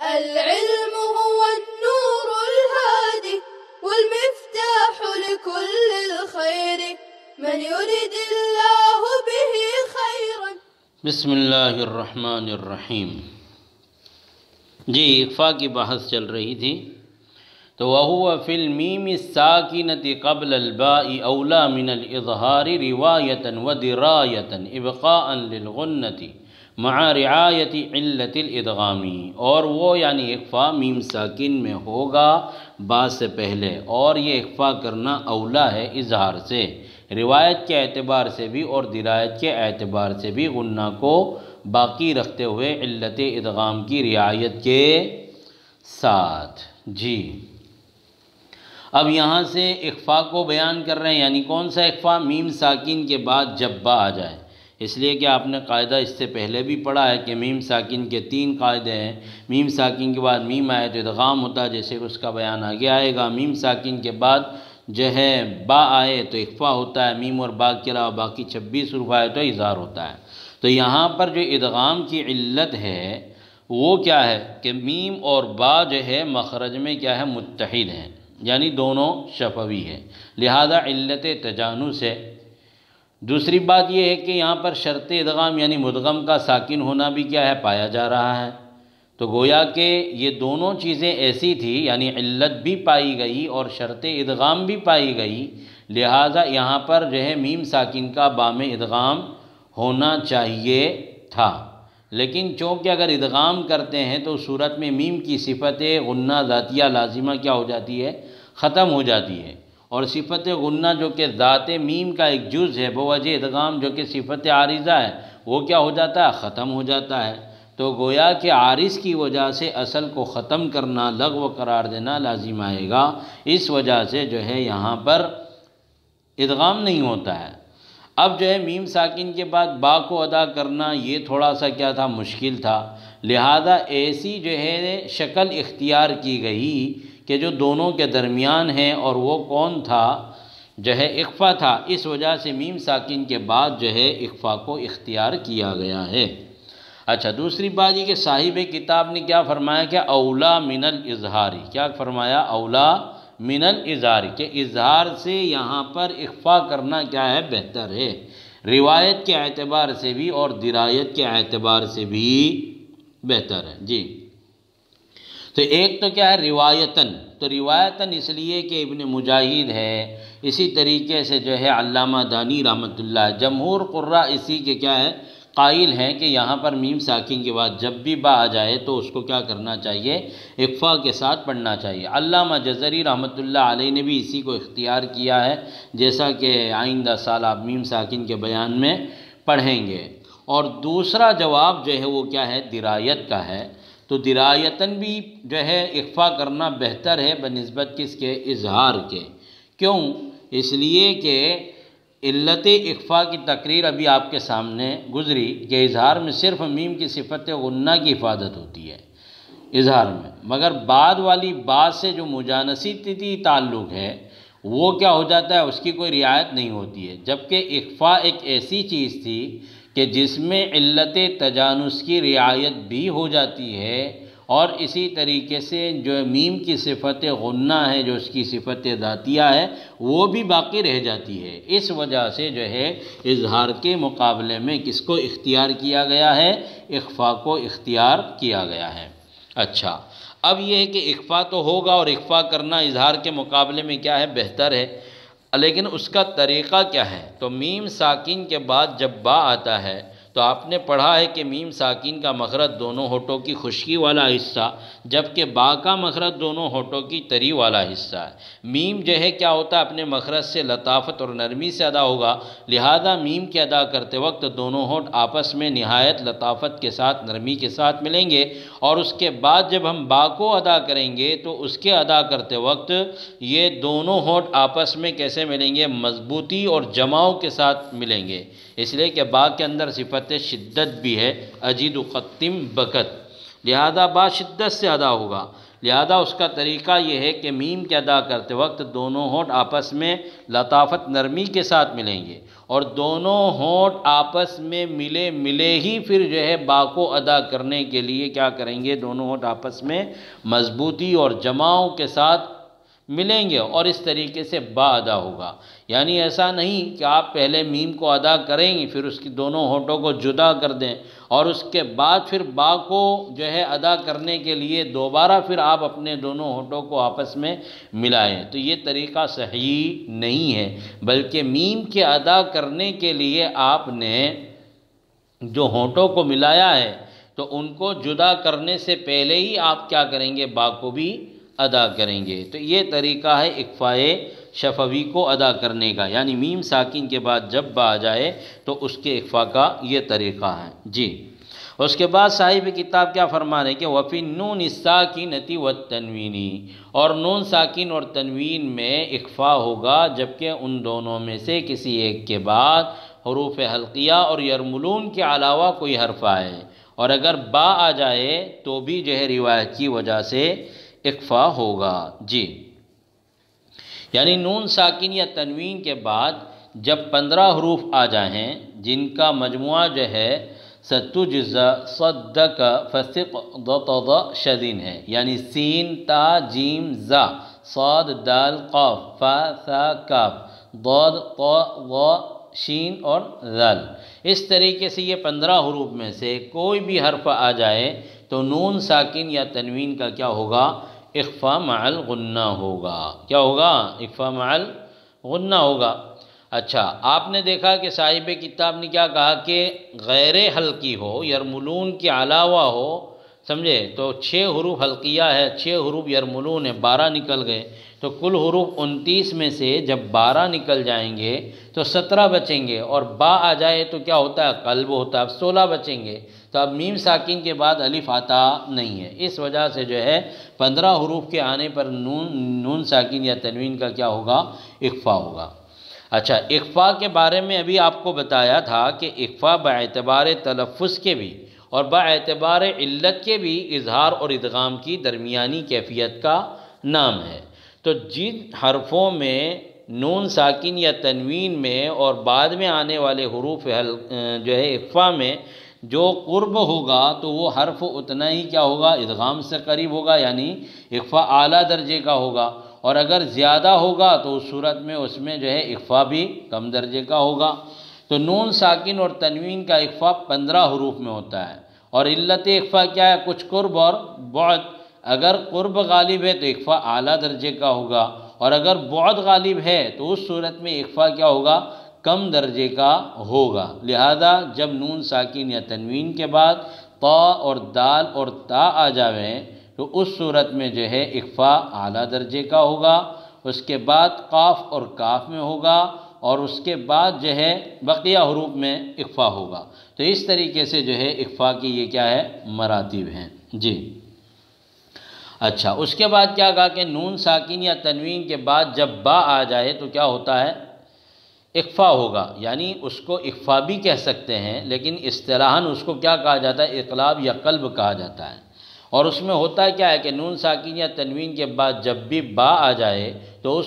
العلم هو النور الهادي والمفتاح لكل الخير من يريد الله به خيرا. بسم اللہ الرحمن الرحیم. جی اخفا کی بحث چل رہی تھی. تو وَهُوَ فِي الْمِيمِ السَّاكِنَةِ قَبْلَ الْبَاءِ أَوْلَى مِنَ الْإِظْهَارِ رِوَایَةً وَدِرَایَةً إِبْقَاءً لِلْغُنَّةِ مَعَ رِعَایَةِ عِلَّةِ الْإِدْغَامِ. اور وہ یعنی اخفا میم ساکن میں ہوگا با سے پہلے، اور یہ اخفا کرنا اولا ہے اظہار سے، روایت کے اعتبار سے بھی اور درایت کے اعتبار سے بھی، غنہ کو باقی رکھتے ہوئے علت ادغام کی رعایت کے ساتھ. جی اب یہاں سے اخفا کو بیان کر رہے ہیں، یعنی کون سا اخفا؟ میم ساکن کے بعد جب با آ جائے. اس لیے کہ آپ نے قاعدہ اس سے پہلے بھی پڑھا ہے کہ میم ساکن کے 3 قاعدے ہیں. میم ساکن کے بعد میم آئے تو ادغام ہوتا ہے، جیسے اس کا بیان آگے آئے گا. میم ساکن کے بعد جو ہے با آئے تو اخفا ہوتا ہے، میم اور با کے علاوہ باقی 26 حروف آئے تو اظہار ہوتا ہے. تو یہاں پر جو ادغام کی علت ہے وہ کیا ہے کہ میم اور با جو ہے مخرج میں کیا ہے متحد ہیں، یعنی دونوں شفوی ہے، لہذا علت تجانس ہے. دوسری بات یہ ہے کہ یہاں پر شرط ادغام یعنی مدغم کا ساکن ہونا بھی کیا ہے پایا جا رہا ہے. تو گویا کہ یہ دونوں چیزیں ایسی تھی، یعنی علت بھی پائی گئی اور شرط ادغام بھی پائی گئی، لہذا یہاں پر جو ہے میم ساکن کا با میں ادغام ہونا چاہیے تھا. لیکن چونکہ اگر ادغام کرتے ہیں تو صورت میں میم کی صفت غنہ ذاتیہ لازمہ کیا ہو جاتی ہے؟ ختم ہو جاتی ہے. اور صفت غنہ جو کہ ذات میم کا ایک جز ہے بوجہ ادغام جو کہ صفت عارضہ ہے وہ کیا ہو جاتا ہے؟ ختم ہو جاتا ہے. تو گویا کہ عارض کی وجہ سے اصل کو ختم کرنا، لغو قرار دینا لازم آئے گا. اس وجہ سے جو ہے یہاں پر ادغام نہیں ہوتا ہے. اب جو ہے میم ساکن کے بعد با کو ادا کرنا یہ تھوڑا سا کیا تھا؟ مشکل تھا. لہذا ایسی جو ہے شکل اختیار کی گئی کہ جو دونوں کے درمیان ہے، اور وہ کون تھا؟ جو ہے اخفا تھا. اس وجہ سے میم ساکن کے بعد جو ہے اخفا کو اختیار کیا گیا ہے. اچھا دوسری بات یہ کہ صاحب کتاب نے کیا فرمایا کہ اولا من الاظہاری، کیا فرمایا؟ اولا من الاظہاری، کہ اظہار سے یہاں پر اخفا کرنا کیا ہے؟ بہتر ہے، روایت کے اعتبار سے بھی اور درایت کے اعتبار سے بھی بہتر ہے. جی تو ایک تو کیا ہے روایتاً، تو روایتاً اس لیے کہ ابن مجاہد ہے، اسی طریقے سے جو ہے علامہ دانی رحمۃ اللہ، جمہور قراء اسی کے کیا ہے قائل ہیں کہ یہاں پر میم ساکن کے بعد جب بھی با آ جائے تو اس کو کیا کرنا چاہیے؟ اخفا کے ساتھ پڑھنا چاہیے. علامہ جزری رحمۃ اللہ علیہ نے بھی اسی کو اختیار کیا ہے، جیسا کہ آئندہ سال آپ میم ساکن کے بیان میں پڑھیں گے. اور دوسرا جواب جو ہے وہ کیا ہے؟ درایت کا ہے. تو درایتاً بھی جو ہے اخفا کرنا بہتر ہے بنسبت کس کے؟ اظہار کے. کیوں؟ اس لیے کہ علت اخفا کی تقریر ابھی آپ کے سامنے گزری کہ اظہار میں صرف میم کی صفت غنہ کی حفاظت ہوتی ہے اظہار میں، مگر بعد والی بات سے جو مجانستی تعلق ہے وہ کیا ہو جاتا ہے؟ اس کی کوئی رعایت نہیں ہوتی ہے. جبکہ اخفا ایک ایسی چیز تھی کہ جس میں علت تجانس کی رعایت بھی ہو جاتی ہے، اور اسی طریقے سے جو میم کی صفت غنہ ہے جو اس کی صفت ذاتیہ ہے وہ بھی باقی رہ جاتی ہے. اس وجہ سے جو ہے اظہار کے مقابلے میں کس کو اختیار کیا گیا ہے؟ اخفا کو اختیار کیا گیا ہے. اچھا اب یہ ہے کہ اخفا تو ہوگا، اور اخفا کرنا اظہار کے مقابلے میں کیا ہے؟ بہتر ہے. لیکن اس کا طریقہ کیا ہے؟ تو میم ساکن کے بعد جب با آتا ہے تو آپ نے پڑھا ہے کہ میم ساکن کا مخرج دونوں ہونٹوں کی خشکی والا حصہ، جبکہ با کا مخرج دونوں ہونٹوں کی تری والا حصہ ہے. میم جو ہے کیا ہوتا ہے؟ اپنے مخرج سے لطافت اور نرمی سے ادا ہوگا، لہذا میم کے ادا کرتے وقت دونوں ہونٹ آپس میں نہایت لطافت کے ساتھ نرمی کے ساتھ ملیں گے. اور اس کے بعد جب ہم با کو ادا کریں گے تو اس کے ادا کرتے وقت یہ دونوں ہونٹ آپس میں کیسے ملیں گے؟ مضبوطی اور جماؤ کے ساتھ ملیں گے. اس لیے کہ با کے اندر صفت شدت بھی ہے، اجید قتم بکت، لہذا با شدت سے ادا ہوگا۔ لہذا اس کا طریقہ یہ ہے کہ میم کے ادا کرتے وقت دونوں ہونٹ آپس میں لطافت نرمی کے ساتھ ملیں گے، اور دونوں ہونٹ آپس میں ملے ہی پھر جو ہے با کو ادا کرنے کے لیے کیا کریں گے، دونوں ہونٹ آپس میں مضبوطی اور جماؤ کے ساتھ ملیں گے، اور اس طریقے سے با ادا ہوگا۔ یعنی ایسا نہیں کہ آپ پہلے میم کو ادا کریں گے پھر اس کی دونوں ہونٹوں کو جدا کر دیں، اور اس کے بعد پھر با کو جو ہے ادا کرنے کے لیے دوبارہ پھر آپ اپنے دونوں ہونٹوں کو آپس میں ملائیں، تو یہ طریقہ صحیح نہیں ہے، بلکہ میم کے ادا کرنے کے لیے آپ نے جو ہونٹوں کو ملایا ہے تو ان کو جدا کرنے سے پہلے ہی آپ کیا کریں گے، با کو بھی ادا کریں گے۔ تو یہ طریقہ ہے اخفائے شفوی کو ادا کرنے کا، یعنی میم ساکن کے بعد جب با آ جائے تو اس کے اخفاء کا یہ طریقہ ہے۔ جی، اس کے بعد صاحب کتاب کیا فرما رہے ہیں کہ وَفِي النُّونِ السَّاكِنَةِ وَالتَّنْوِينِ، اور نون ساکن اور تنوین میں اخفاء ہوگا جبکہ ان دونوں میں سے کسی ایک کے بعد حروف حلقیہ اور یرملون کے علاوہ کوئی حرف آئے، اور اگر با آ جائے تو بھی جو ہے روایت کی وجہ سے اخفاء ہوگا۔ جی، یعنی نون ساکن یا تنوین کے بعد جب 15 حروف آ جائیں جن کا مجموعہ جو ہے ستجزا صدق فسق ض شدین ہے، یعنی سین تا جیم زا صاد دال قاف فا ثا کاف ضاد طا ظا شین اور ذال، اس طریقے سے یہ 15 حروف میں سے کوئی بھی حرف آ جائے تو نون ساکن یا تنوین کا کیا ہوگا، اخفاء مع الغنہ ہوگا۔ کیا ہوگا؟ اخفاء مع الغنہ ہوگا۔ اچھا، آپ نے دیکھا کہ صاحب کتاب نے کیا کہا کہ غیر حلقی ہو، یرملون کے علاوہ ہو، سمجھے؟ تو 6 حروف حلقیہ ہے، 6 حروف یرملون ہے، 12 نکل گئے، تو کل حروف 29 میں سے جب 12 نکل جائیں گے تو 17 بچیں گے، اور با آ جائے تو کیا ہوتا ہے، قلب ہوتا ہے، اب 16 بچیں گے، تو اب میم ساکن کے بعد الف آتا نہیں ہے، اس وجہ سے جو ہے 15 حروف کے آنے پر نون ساکن یا تنوین کا کیا ہوگا، اخفاء ہوگا۔ اچھا، اخفاء کے بارے میں ابھی آپ کو بتایا تھا کہ اخفاء باعتبار تلفظ کے بھی اور باعتبار علت کے بھی اظہار اور ادغام کی درمیانی کیفیت کا نام ہے۔ تو جن حرفوں میں نون ساکن یا تنوین میں اور بعد میں آنے والے حروف جو ہے اخفاء میں جو قرب ہوگا تو وہ حرف اتنا ہی کیا ہوگا، ادغام سے قریب ہوگا، یعنی اخفاء اعلیٰ درجے کا ہوگا، اور اگر زیادہ ہوگا تو اس صورت میں اس میں جو ہے اخفاء بھی کم درجے کا ہوگا۔ تو نون ساکن اور تنوین کا اخفاء 15 حروف میں ہوتا ہے، اور علت اخفاء کیا ہے، کچھ قرب اور بعد۔ اگر قرب غالب ہے تو اخفاء اعلیٰ درجے کا ہوگا، اور اگر بعد غالب ہے تو اس صورت میں اخفاء کیا ہوگا، کم درجے کا ہوگا۔ لہذا جب نون ساکن یا تنوین کے بعد طا اور دال اور تا آ جاویں تو اس صورت میں جو ہے اخفاء اعلیٰ درجے کا ہوگا، اس کے بعد قاف اور کاف میں ہوگا، اور اس کے بعد جو ہے بقیہ حروف میں اخفاء ہوگا۔ تو اس طریقے سے جو ہے اخفاء کی یہ کیا ہے، مراتب ہیں۔ جی، اچھا، اس کے بعد کیا کہا کہ نون ساکن یا تنوین کے بعد جب با آ جائے تو کیا ہوتا ہے، اخفاء ہوگا، یعنی اس کو اخفاء بھی کہہ سکتے ہیں، لیکن اصطلاحاً اس کو کیا کہا جاتا ہے، اقلاب یا قلب کہا جاتا ہے۔ اور اس میں ہوتا کیا ہے کہ نون ساکن یا تنوین کے بعد جب بھی با آ جائے تو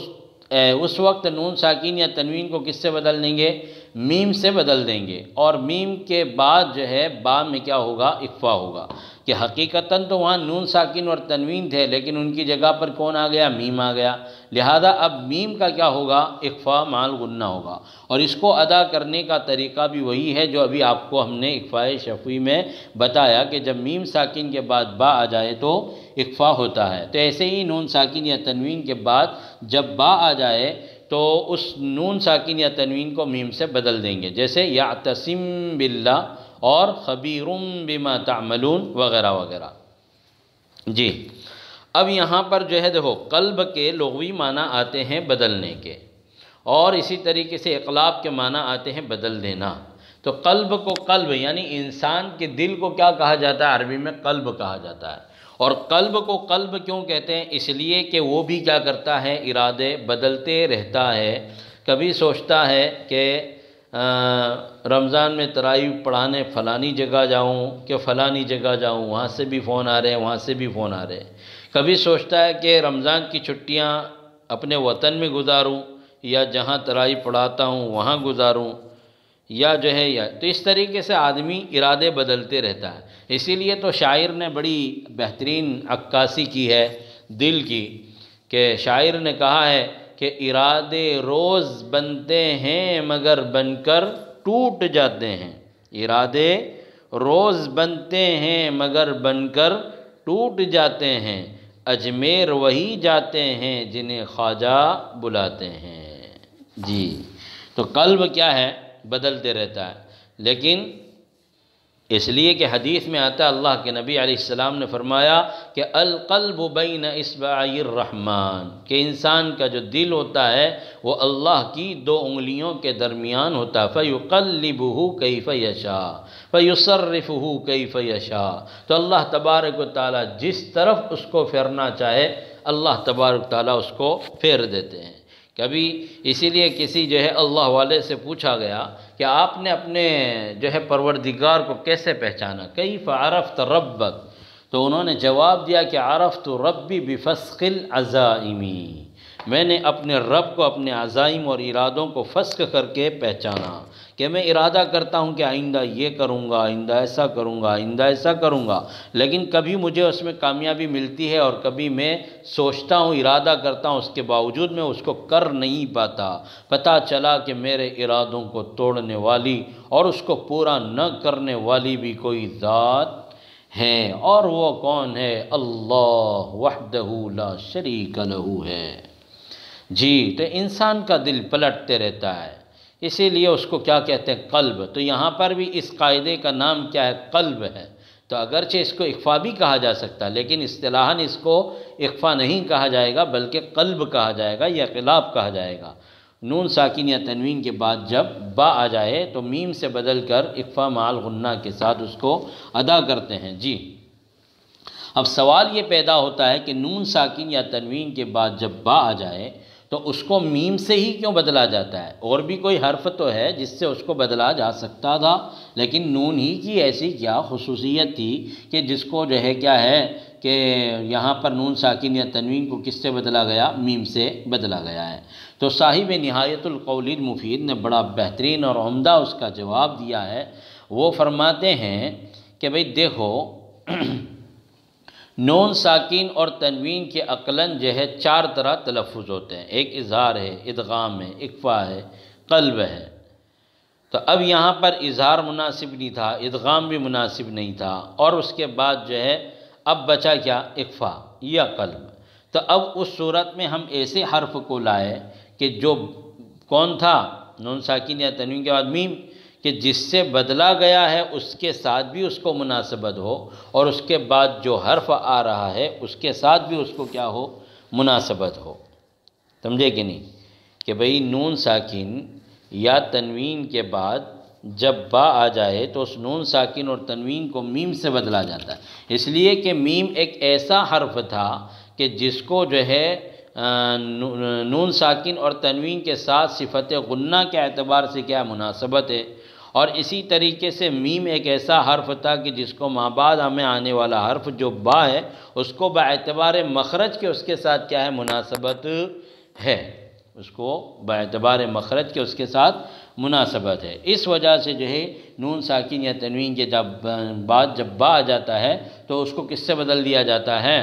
اس وقت نون ساکن یا تنوین کو کس سے بدل دیں گے، میم سے بدل دیں گے، اور میم کے بعد جو ہے با میں کیا ہوگا، اخفاء ہوگا، کہ حقیقتاً تو وہاں نون ساکن اور تنوین تھے لیکن ان کی جگہ پر کون آ گیا، میم آ گیا، لہذا اب میم کا کیا ہوگا، اخفاء مع الغنہ ہوگا، اور اس کو ادا کرنے کا طریقہ بھی وہی ہے جو ابھی آپ کو ہم نے اخفاء شفوی میں بتایا کہ جب میم ساکن کے بعد با آ جائے تو اخفاء ہوتا ہے۔ تو ایسے ہی نون ساکن یا تنوین کے بعد جب با آ جائے تو اس نون ساکن یا تنوین کو میم سے بدل دیں گے، جیسے یعتصم باللہ اور خبیر بما تعملون وغیرہ وغیرہ۔ جی، اب یہاں پر جو ہے دیکھو قلب کے لغوی معنی آتے ہیں بدلنے کے، اور اسی طریقے سے اقلاب کے معنی آتے ہیں بدل دینا۔ تو قلب کو قلب یعنی انسان کے دل کو کیا کہا جاتا ہے، عربی میں قلب کہا جاتا ہے، اور قلب کو قلب کیوں کہتے ہیں، اس لیے کہ وہ بھی کیا کرتا ہے، ارادے بدلتے رہتا ہے، کبھی سوچتا ہے کہ رمضان میں تراویح پڑھانے فلانی جگہ جاؤں کہ فلانی جگہ جاؤں، وہاں سے بھی فون آ رہے ہیں، وہاں سے بھی فون آ رہے ہیں۔ کبھی سوچتا ہے کہ رمضان کی چھٹیاں اپنے وطن میں گزاروں یا جہاں تراویح پڑھاتا ہوں وہاں گزاروں، یا جو ہے یا تو اس طریقے سے آدمی ارادے بدلتے رہتا ہے۔ اسی لیے تو شاعر نے بڑی بہترین عکاسی کی ہے دل کی، کہ شاعر نے کہا ہے کہ ارادے روز بنتے ہیں مگر بن کر ٹوٹ جاتے ہیں، ارادے روز بنتے ہیں مگر بن کر ٹوٹ جاتے ہیں، اجمیر وہی جاتے ہیں جنہیں خواجہ بلاتے ہیں۔ جی، تو قلب کیا ہے؟ بدلتے رہتا ہے، لیکن اس لیے کہ حدیث میں آتا ہے، اللہ کے نبی علیہ السلام نے فرمایا کہ القلب بین اصبعی الرحمن، کہ انسان کا جو دل ہوتا ہے وہ اللہ کی 2 انگلیوں کے درمیان ہوتا ہے، فَيُقَلِّبُهُ كَيْفَ يَشَاءُ فَيُصَرِّفُهُ كَيْفَ يَشَاءُ، تو اللہ تبارک و تعالیٰ جس طرف اس کو پھیرنا چاہے اللہ تبارک و تعالیٰ اس کو پھیر دیتے ہیں۔ کبھی اسی لیے کسی جو ہے اللہ والے سے پوچھا گیا کہ آپ نے اپنے جو ہے پروردگار کو کیسے پہچانا، کیف عرفت ربک، تو انہوں نے جواب دیا کہ عرفت ربی بفسخ العزائم، میں نے اپنے رب کو اپنے عزائم اور ارادوں کو فسخ کر کے پہچانا، کہ میں ارادہ کرتا ہوں کہ آئندہ یہ کروں گا، آئندہ ایسا کروں گا، آئندہ ایسا کروں گا، لیکن کبھی مجھے اس میں کامیابی ملتی ہے اور کبھی میں سوچتا ہوں، ارادہ کرتا ہوں، اس کے باوجود میں اس کو کر نہیں پاتا۔ پتہ چلا کہ میرے ارادوں کو توڑنے والی اور اس کو پورا نہ کرنے والی بھی کوئی ذات ہے، اور وہ کون ہے؟ اللہ وحدہ لا شریک لہ ہے۔ جی، تو انسان کا دل پلٹتے رہتا ہے، اسی لیے اس کو کیا کہتے ہیں؟ قلب۔ تو یہاں پر بھی اس قاعدے کا نام کیا ہے؟ قلب ہے۔ تو اگرچہ اس کو اخفا بھی کہا جا سکتا ہے، لیکن اصطلاحاً اس کو اخفا نہیں کہا جائے گا بلکہ قلب کہا جائے گا یا قلاب کہا جائے گا۔ نون ساکن یا تنوین کے بعد جب با آ جائے تو میم سے بدل کر اخفا مع الغنہ کے ساتھ اس کو ادا کرتے ہیں۔ جی، اب سوال یہ پیدا ہوتا ہے کہ نون ساکن یا تنوین کے بعد جب با آ جائے تو اس کو میم سے ہی کیوں بدلا جاتا ہے؟ اور بھی کوئی حرف تو ہے جس سے اس کو بدلا جا سکتا تھا، لیکن نون ہی کی ایسی کیا خصوصیت تھی کہ جس کو جو ہے کیا ہے کہ یہاں پر نون ساکن یا تنوین کو کس سے بدلا گیا؟ میم سے بدلا گیا ہے۔ تو صاحب نہایت القول المفید نے بڑا بہترین اور عمدہ اس کا جواب دیا ہے۔ وہ فرماتے ہیں کہ بھئی دیکھو، نون ساکین اور تنوین کے عقلاً جو ہے 4 طرح تلفظ ہوتے ہیں، ایک اظہار ہے، ادغام ہے، اخفا ہے، قلب ہے۔ تو اب یہاں پر اظہار مناسب نہیں تھا، ادغام بھی مناسب نہیں تھا، اور اس کے بعد جو ہے اب بچا کیا؟ اخفا یا قلب۔ تو اب اس صورت میں ہم ایسے حرف کو لائے کہ جو کون تھا؟ نون ساکین یا تنوین کے بعد میم، کہ جس سے بدلا گیا ہے اس کے ساتھ بھی اس کو مناسبت ہو، اور اس کے بعد جو حرف آ رہا ہے اس کے ساتھ بھی اس کو کیا ہو؟ مناسبت ہو۔ سمجھے کہ نہیں؟ کہ بھئی نون ساکن یا تنوین کے بعد جب با آ جائے تو اس نون ساکن اور تنوین کو میم سے بدلا جاتا ہے، اس لیے کہ میم ایک ایسا حرف تھا کہ جس کو جو ہے نون ساکن اور تنوین کے ساتھ صفت غنہ کے اعتبار سے کیا مناسبت ہے، اور اسی طریقے سے میم ایک ایسا حرف تھا کہ جس کو ما بعد ہمیں آنے والا حرف جو با ہے اس کو باعتبار مخرج کے اس کے ساتھ کیا ہے؟ مناسبت ہے، اس کو باعتبار مخرج کے اس کے ساتھ مناسبت ہے۔ اس وجہ سے جو ہے نون ساکن یا تنوین کے جب با آ جاتا ہے تو اس کو کس سے بدل دیا جاتا ہے؟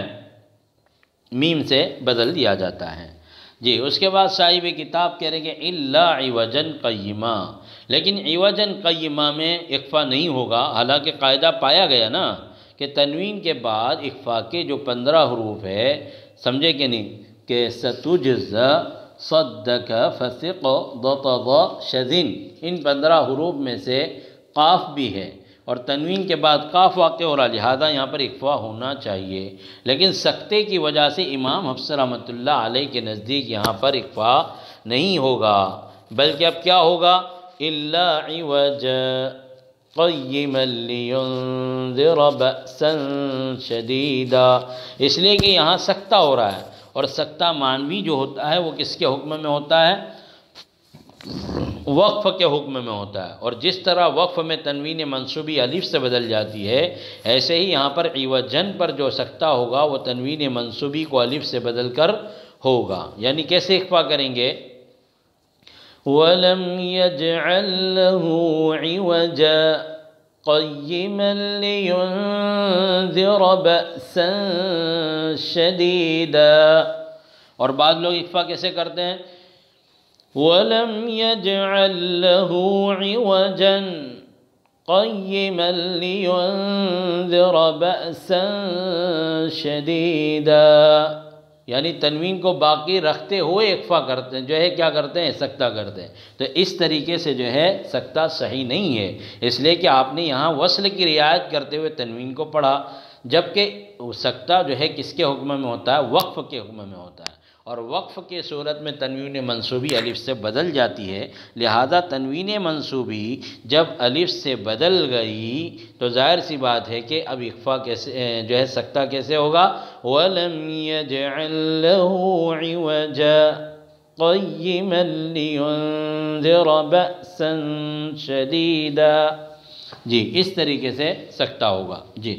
میم سے بدل دیا جاتا ہے۔ جی، اس کے بعد صاحب کتاب کہہ رہے کہ الا عوجا قیما، لیکن عوجا قیما میں اخفا نہیں ہوگا، حالانکہ قاعدہ پایا گیا نا کہ تنوین کے بعد اخفا کے جو 15 حروف ہے، سمجھے کہ نہیں، کہ ستجز صدق فثق ضطض شذن، ان 15 حروف میں سے قاف بھی ہے، اور تنوین کے بعد قاف واقع ہو رہا، لہذا یہاں پر اخفا ہونا چاہیے، لیکن سکتے کی وجہ سے امام حفص رحمۃ اللہ علیہ کے نزدیک یہاں پر اخفا نہیں ہوگا، بلکہ اب کیا ہوگا؟ الا عوجا قیما لینذر بأسا شدیدا، اس لیے کہ یہاں سکتہ ہو رہا ہے، اور سکتہ معنوی جو ہوتا ہے وہ کس کے حکم میں ہوتا ہے؟ وقف کے حکم میں ہوتا ہے، اور جس طرح وقف میں تنوین منصوبی الف سے بدل جاتی ہے، ایسے ہی یہاں پر عوجن پر جو سکتہ ہوگا وہ تنوین منصوبی کو الف سے بدل کر ہوگا۔ یعنی کیسے اخفا کریں گے؟ وَلَمْ يَجْعَلْ لَهُ عِوَجًا قَيِّمًا لِيُنذِرَ بَأْسًا شَدِيدًا۔ اور بعض لوگ اخفا کیسے کرتے ہیں؟ وَلَمْ يَجْعَلْ لَهُ عِوَجًا قَيِّمًا لِيُنذِرَ بَأْسًا شَدِيدًا، یعنی تنوین کو باقی رکھتے ہوئے اخفا کرتے ہیں، جو ہے کیا کرتے ہیں؟ سکتہ کرتے ہیں۔ تو اس طریقے سے جو ہے سکتہ صحیح نہیں ہے، اس لیے کہ آپ نے یہاں وصل کی رعایت کرتے ہوئے تنوین کو پڑھا، جبکہ سکتہ جو ہے کس کے حکم میں ہوتا ہے؟ وقف کے حکم میں ہوتا ہے، اور وقف کے صورت میں تنوین منصوبی الف سے بدل جاتی ہے، لہذا تنوین منصوبی جب الف سے بدل گئی تو ظاہر سی بات ہے کہ اب اخفا کیسے جو ہے سکتہ کیسے ہوگا؟ وَلَمْ يَجْعَلْ لَهُ عِوَجًا قَيِّمًا لِيُنذِرَ بَأْسًا شَدِيدًا۔ جی اس طریقے سے سکتہ ہوگا۔ جی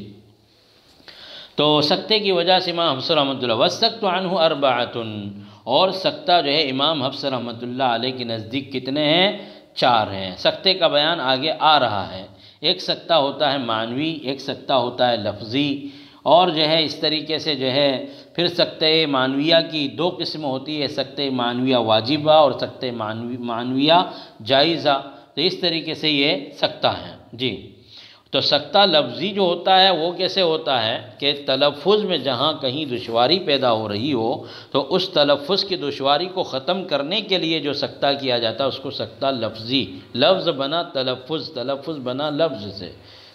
تو سکتے کی وجہ سے امام حفص رحمۃ اللہ وَالسَّكْتُ عَنْهُ أَرْبَعَةٌ، اور سکتہ جو ہے امام حفص رحمۃ اللہ علیہ کے نزدیک کتنے ہیں؟ 4 ہیں۔ سکتے کا بیان آگے آ رہا ہے۔ ایک سکتہ ہوتا ہے معنوی، ایک سکتہ ہوتا ہے لفظی، اور جو ہے اس طریقے سے جو ہے پھر سکتہ معنویہ کی 2 قسم ہوتی ہے، سکتہ معنویہ واجبہ اور سکتہ معنویہ جائزہ۔ تو اس طریقے سے یہ سکتہ ہیں۔ جی تو سکتہ لفظی جو ہوتا ہے وہ کیسے ہوتا ہے کہ تلفظ میں جہاں کہیں دشواری پیدا ہو رہی ہو تو اس تلفظ کی دشواری کو ختم کرنے کے لیے جو سکتہ کیا جاتا ہے اس کو سکتہ لفظی، لفظ بنا تلفظ، تلفظ بنا لفظ سے،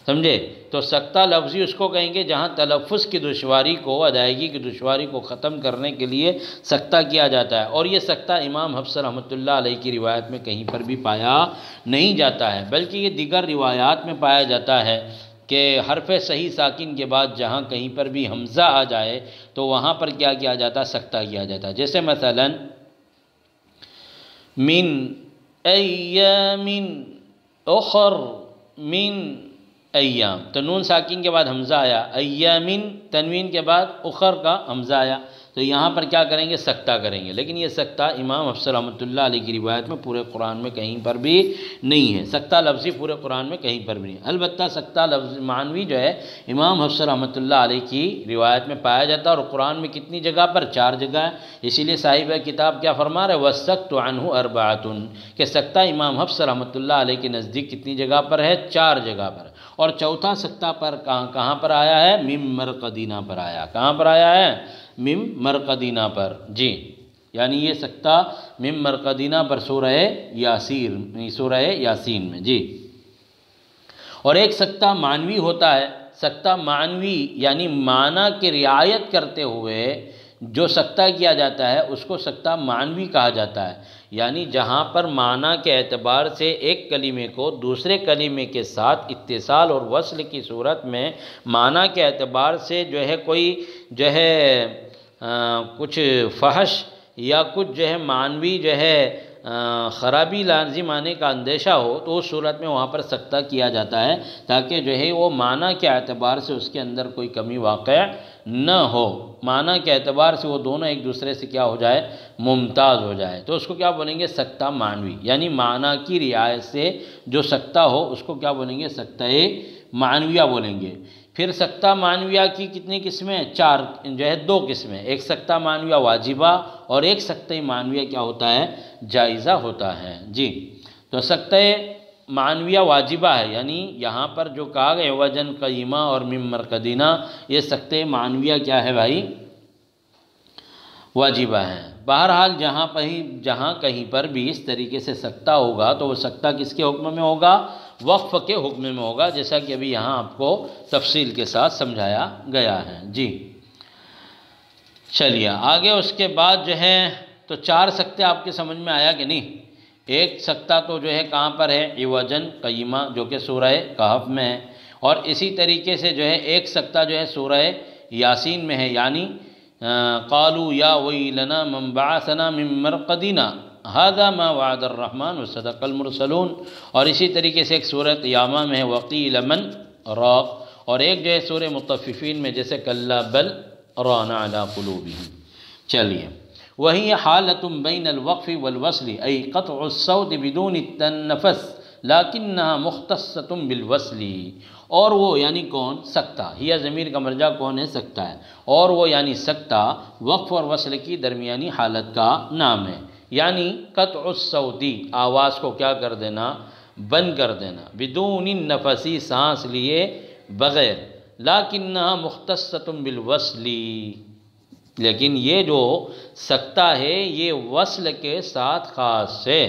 سمجھے؟ تو سکتہ لفظی اس کو کہیں گے جہاں تلفظ کی دشواری کو، ادائیگی کی دشواری کو ختم کرنے کے لیے سکتہ کیا جاتا ہے، اور یہ سکتہ امام حفص رحمۃ اللہ علیہ کی روایت میں کہیں پر بھی پایا نہیں جاتا ہے، بلکہ یہ دیگر روایات میں پایا جاتا ہے کہ حرف صحیح ساکن کے بعد جہاں کہیں پر بھی حمزہ آ جائے تو وہاں پر کیا کیا جاتا ہے؟ سکتہ کیا جاتا ہے۔ جیسے مثلا من ایام اخر، من ایام، تو نون ساکن کے بعد حمزہ آیا، ایامن تنوین کے بعد اخر کا حمزہ آیا، تو یہاں پر کیا کریں گے؟ سکتہ کریں گے، لیکن یہ سکتہ امام حفص رحمۃ اللہ علیہ کی روایت میں پورے قرآن میں کہیں پر بھی نہیں ہے، سکتہ لفظی پورے قرآن میں کہیں پر بھی نہیں۔ البتہ سکتہ لفظ معنوی جو ہے امام حفص رحمۃ اللہ علیہ کی روایت میں پایا جاتا ہے، اور قرآن میں کتنی جگہ پر؟ 4 جگہ ہے، اسی لیے صاحب کتاب کیا فرما رہے؟ وَالسَّكْتُ عَنْهُ أَرْبَعَةٌ، کہ سکتہ امام حفص رحمۃ اللہ علیہ کے نزدیک کتنی جگہ پر ہے؟ 4 جگہ پر، اور چوتھا سکتہ پر کہاں پر آیا ہے؟ مم مرقدینہ پر آیا۔ کہاں پر آیا ہے؟ مم مرقدینہ پر۔ جی یعنی یہ سکتہ مم مرقدینہ پر سورہ یاسین میں۔ جی اور ایک سکتہ معنوی ہوتا ہے، سکتہ معنوی یعنی معنی کی رعایت کرتے ہوئے جو سکتہ کیا جاتا ہے اس کو سکتہ معنوی کہا جاتا ہے، یعنی جہاں پر معنی کے اعتبار سے ایک کلمے کو دوسرے کلمے کے ساتھ اتصال اور وصل کی صورت میں معنی کے اعتبار سے جو ہے کوئی جو ہے کچھ فحش یا کچھ جو ہے معنوی جو ہے خرابی لازم آنے کا اندیشہ ہو تو اس صورت میں وہاں پر سکتہ کیا جاتا ہے، تاکہ جو ہے وہ معنی کے اعتبار سے اس کے اندر کوئی کمی واقع نہ ہو، معنی کے اعتبار سے وہ دونوں ایک دوسرے سے کیا ہو جائے؟ ممتاز ہو جائے، تو اس کو کیا بولیں گے؟ سکتہ معنوی، یعنی معنی کی رعایت سے جو سکتہ ہو اس کو کیا بولیں گے؟ سکتہ معنویہ بولیں گے۔ پھر سکتہ معنویہ کی کتنی قسمیں؟ 4 جو ہے 2 قسمیں، ایک سکتہ معنویہ واجبہ اور ایک سکتہ معنویہ کیا ہوتا ہے؟ جائزہ ہوتا ہے۔ جی تو سکتہ معنویہ واجبہ ہے، یعنی یہاں پر جو کہا گیا وجن قیمہ اور مم مرقدینہ، یہ سکتہ معنویہ کیا ہے بھائی؟ واجبہ ہے۔ بہرحال جہاں کہیں پر بھی اس طریقے سے سکتہ ہوگا تو وہ سکتہ کس کے حکم میں ہوگا؟ وقف کے حکم میں ہوگا، جیسا کہ ابھی یہاں آپ کو تفصیل کے ساتھ سمجھایا گیا ہے۔ جی چلیے آگے اس کے بعد جو ہے تو 4 سکتے آپ کے سمجھ میں آیا کہ نہیں؟ ایک سکتہ تو جو ہے کہاں پر ہے؟ عوجن قیمہ جو کہ سورہ کہف میں ہے، اور اسی طریقے سے جو ہے ایک سکتہ جو ہے سورہ یاسین میں ہے، یعنی قالوا یا ویلنا من بعثنا من مرقدنا، ھذا ما وعد الرحمن وصدق المرسلون، اور اسی طریقے سے ایک سورہ قیامہ میں ہے وقیل من راق، اور ایک جو ہے سورہ مطففین میں جیسے کلا بل ران علی قلوبہم۔ چلیے، وہی حالت بین الوقف والوصل ای قطع الصوت بدون التنفس لیکنہا مختصۃ بالوصل، اور وہ یعنی کون؟ سکتہ، ہی ضمیر کا مرجع کون ہے؟ سکتہ ہے، اور وہ یعنی سکتہ وقف اور وصل کی درمیانی حالت کا نام ہے، یعنی قطع الصوت، آواز کو کیا کر دینا؟ بند کر دینا، بدون النفس، سانس لیے بغیر، لیکنہا مختصۃ بالوصل، لیکن یہ جو سکتہ ہے یہ وصل کے ساتھ خاص ہے۔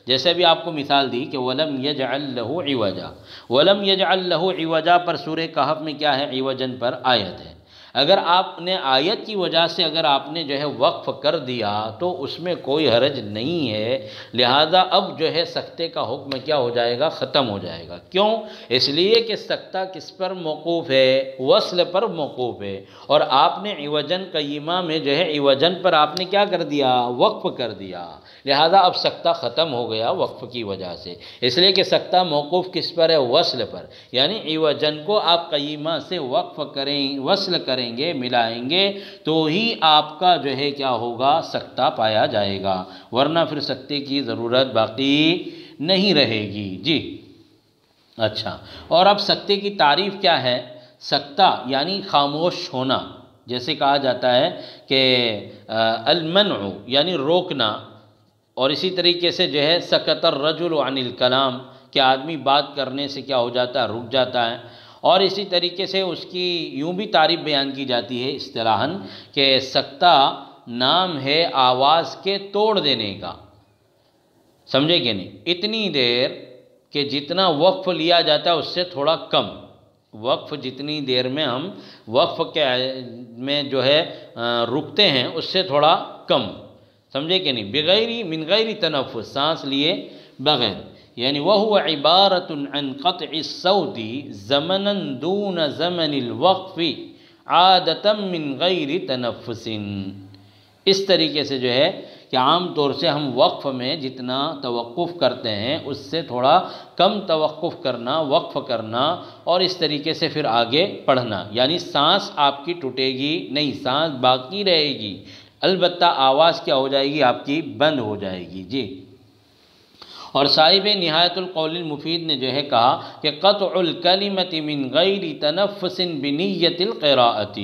جیسے بھی آپ کو مثال دی کہ وَلَمْ يَجْعَلْ لَهُ عِوَجًا، وَلَمْ يَجْعَلْ لَهُ عِوَجًا پر سورہ کہف میں کیا ہے؟ عوجن پر آیت ہے۔ اگر آپ نے آیت کی وجہ سے اگر آپ نے جو ہے وقف کر دیا تو اس میں کوئی حرج نہیں ہے، لہذا اب جو ہے سکتے کا حکم کیا ہو جائے گا؟ ختم ہو جائے گا۔ کیوں؟ اس لیے کہ سکتہ کس پر موقوف ہے؟ وصل پر موقوف ہے، اور آپ نے عوجن قیمہ میں جو ہے عوجن پر آپ نے کیا کر دیا؟ وقف کر دیا، لہذا اب سکتہ ختم ہو گیا وقف کی وجہ سے، اس لیے کہ سکتہ موقوف کس پر ہے؟ وصل پر، یعنی عوجن کو آپ قیمہ سے وقف کریں، وصل کریں گے، ملائیں گے تو ہی آپ کا جو ہے کیا ہوگا؟ سکتہ پایا جائے گا، ورنہ پھر سکتے کی ضرورت باقی نہیں رہے گی۔ جی اچھا، اور اب سکتے کی تعریف کیا ہے؟ سکتہ یعنی خاموش ہونا، جیسے کہا جاتا ہے کہ المنع یعنی روکنا، اور اسی طریقے سے جو ہے سکت الرجل عن الکلام، کہ آدمی بات کرنے سے کیا ہو جاتا ہے؟ رک جاتا ہے، اور اسی طریقے سے اس کی یوں بھی تعریف بیان کی جاتی ہے اصطلاحاً کہ سکتہ نام ہے آواز کے توڑ دینے کا، سمجھے کہ نہیں؟ اتنی دیر کہ جتنا وقف لیا جاتا ہے اس سے تھوڑا کم، وقف جتنی دیر میں ہم وقف کے میں جو ہے رکتے ہیں اس سے تھوڑا کم، سمجھے کہ نہیں؟ بغیر من غیر تنفس، سانس لیے بغیر، یعنی وَهُوَ عِبَارَةٌ عَنْ قَطْعِ الصَّوْتِ زَمَنًا دُونَ زَمَنِ الْوَقْفِ عَادَةً مِّن غَيْرِ تَنَفُّسٍ۔ اس طریقے سے جو ہے کہ عام طور سے ہم وقف میں جتنا توقف کرتے ہیں اس سے تھوڑا کم توقف کرنا، وقف کرنا، اور اس طریقے سے پھر آگے پڑھنا، یعنی سانس آپ کی ٹوٹے گی نہیں، سانس باقی رہے گی، البتہ آواز کیا ہو جائے گی؟ آپ کی بند ہو جائے گی۔ جی، اور صاحب نہایت القول المفید نے جو ہے کہا کہ قطع الکلمۃ من غیر تنفس بنیت القراءۃ،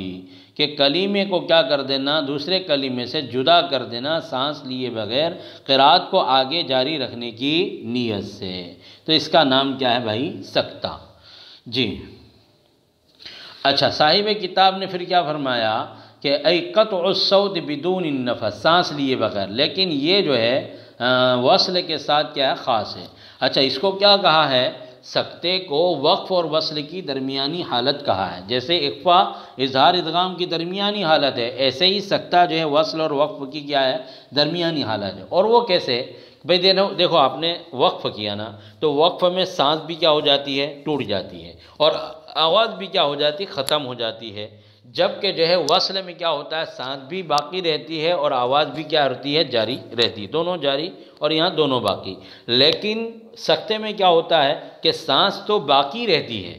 کہ کلمے کو کیا کر دینا؟ دوسرے کلمے سے جدا کر دینا سانس لیے بغیر، قرات کو آگے جاری رکھنے کی نیت سے، تو اس کا نام کیا ہے بھائی؟ سکتہ۔ جی اچھا، صاحب کتاب نے پھر کیا فرمایا کہ ای قطع الصوت بدون النفس، سانس لیے بغیر، لیکن یہ جو ہے وصل کے ساتھ کیا ہے؟ خاص ہے۔ اچھا، اس کو کیا کہا ہے؟ سکتے کو وقف اور وصل کی درمیانی حالت کہا ہے، جیسے اخفا اظہار ادغام کی درمیانی حالت ہے، ایسے ہی سکتہ جو ہے وصل اور وقف کی کیا ہے؟ درمیانی حالت ہے۔ اور وہ کیسے؟ بھئی دیکھو آپ نے وقف کیا نا، تو وقف میں سانس بھی کیا ہو جاتی ہے؟ ٹوٹ جاتی ہے، اور آواز بھی کیا ہو جاتی؟ ختم ہو جاتی ہے، جبکہ جو ہے وصل میں کیا ہوتا ہے؟ سانس بھی باقی رہتی ہے اور آواز بھی کیا ہوتی ہے؟ جاری رہتی ہے، دونوں جاری اور یہاں دونوں باقی۔ لیکن سکتے میں کیا ہوتا ہے کہ سانس تو باقی رہتی ہے،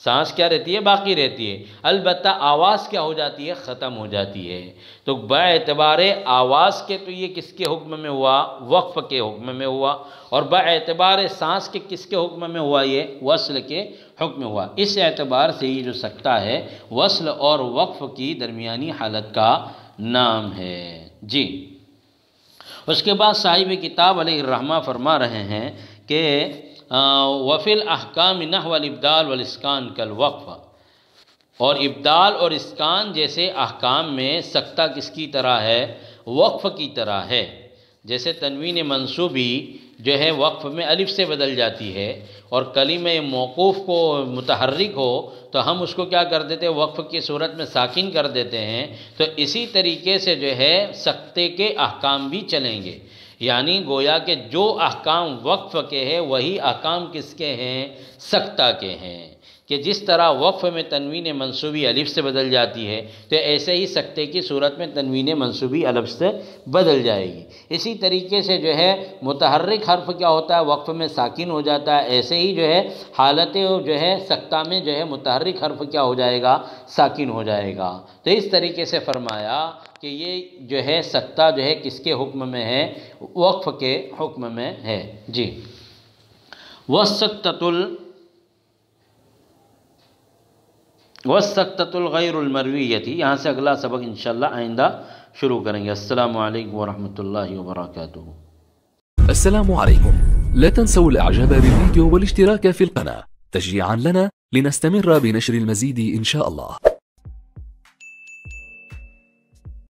سانس کیا رہتی ہے؟ باقی رہتی ہے، البتہ آواز کیا ہو جاتی ہے؟ ختم ہو جاتی ہے۔ تو باعتبار آواز کے تو یہ کس کے حکم میں ہوا؟ وقف کے حکم میں ہوا، اور باعتبار سانس کے کس کے حکم میں ہوا؟ یہ وصل کے حکم میں ہوا۔ اس اعتبار سے یہ جو سکتہ ہے وصل اور وقف کی درمیانی حالت کا نام ہے۔ جی، اس کے بعد صاحب کتاب علیہ الرحمہ فرما رہے ہیں کہ وفی الاحکام نحو الابدال والاسکان کالوقف، اور ابدال اور اسکان جیسے احکام میں سکتہ کس کی طرح ہے؟ وقف کی طرح ہے۔ جیسے تنوین منصوبی جو ہے وقف میں الف سے بدل جاتی ہے، اور کلمہ موقوف کو متحرک ہو تو ہم اس کو کیا کر دیتے ہیں؟ وقف کی صورت میں ساکن کر دیتے ہیں۔ تو اسی طریقے سے جو ہے سکتے کے احکام بھی چلیں گے، یعنی گویا کہ جو احکام وقف کے ہیں وہی احکام کس کے ہیں؟ سکتہ کے ہیں۔ کہ جس طرح وقف میں تنوین منصوبی الف سے بدل جاتی ہے تو ایسے ہی سکتے کی صورت میں تنوین منصوبی الف سے بدل جائے گی۔ اسی طریقے سے جو ہے متحرک حرف کیا ہوتا ہے، وقف میں ساکن ہو جاتا ہے، ایسے ہی جو ہے حالت جو ہے سکتہ میں جو ہے متحرک حرف کیا ہو جائے گا، ساکن ہو جائے گا۔ تو اس طریقے سے فرمایا کہ یہ جو ہے سکتہ جو ہے کس کے حکم میں ہے، وقف کے حکم میں ہے۔ جی وَالسَّكْتَةُ الْغَيْرُ الْمَرْوِيَّةِ، یہاں سے اگلا سبق انشاءاللہ آئندہ شروع کریں گے۔ السلام علیکم ورحمۃ اللہ وبرکاتہ۔ السلام عليكم، لا تنسوا الاعجاب بالفيديو والاشتراك في القناة تشجيعا لنا لنستمر بنشر المزيد إن شاء الله.